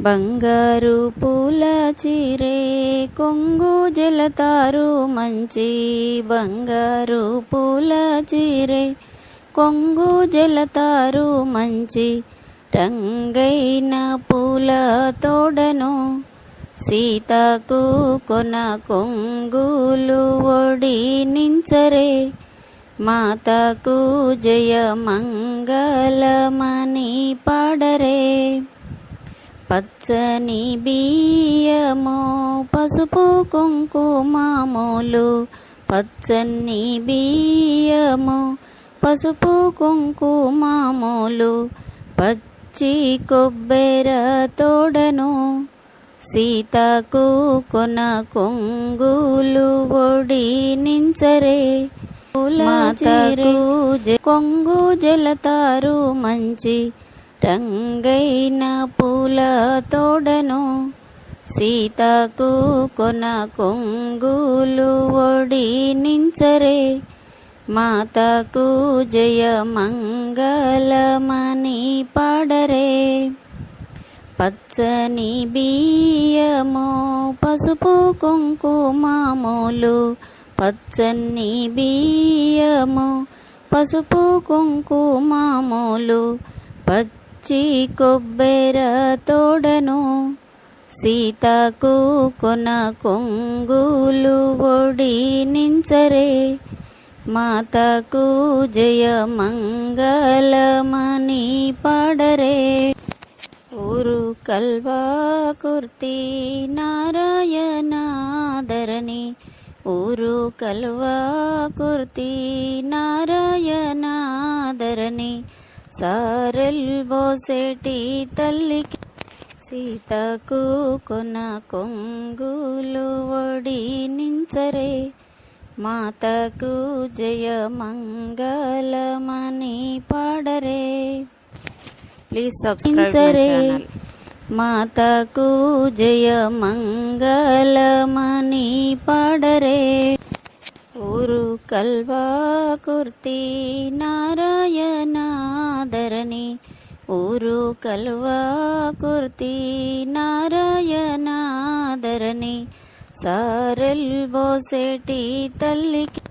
బంగారు పూల చీరే కొంగు జలతారు మంచి, బంగారు పూల చీరే కొంగు జలతారు మంచి, రంగైన పూల తోడను సీతకు కొన కొంగులు ఒడి నించరే, మాతకు జయ మంగళమని పాడరే. పచ్చని బియ్యము పసుపు కుంకుమములు, పచ్చని బియ్యము పసుపు కుంకుమములు, పచ్చి కొబ్బెర తోడను సీతకు కొన కొంగులు ఒడి నించరే, మాతకు కొంగు జలతారు మంచి, రంగైన పూల తోడను సీతకు కొన కొంగులు ఒడి నించరే, మాతకు జయ మంగళమని పాడరే. పచ్చని బియ్యము పసుపు కుంకుమములు, పచ్చని బియ్యము పసుపు కుంకుమములు, పచ్చి కొబ్బెర తోడను సీతకు కొన కొంగులు ఒడి నించరే, మాతకు జయ మంగళమని పాడరే. ఊరు కల్వా కుర్తి నారాయణాధరణి, ఊరు కల్వా కుర్తి నారాయణాధరణి, సారెల్ బోసెటి తల్లికి సీతకు కొన కొంగులు ఒడి నించరే, మాతకు జయ మంగళమని పాడరే. ప్లీజ్ సబ్స్క్రైబ్, మాతకు జయ మంగళమని పాడరే. ఊరు కల్వా కుర్తి నారాయణాధరణి, ఊరు కల్వా కుర్తి నారాయణాధరణి, సారెల్ బోసెటి తల్లికి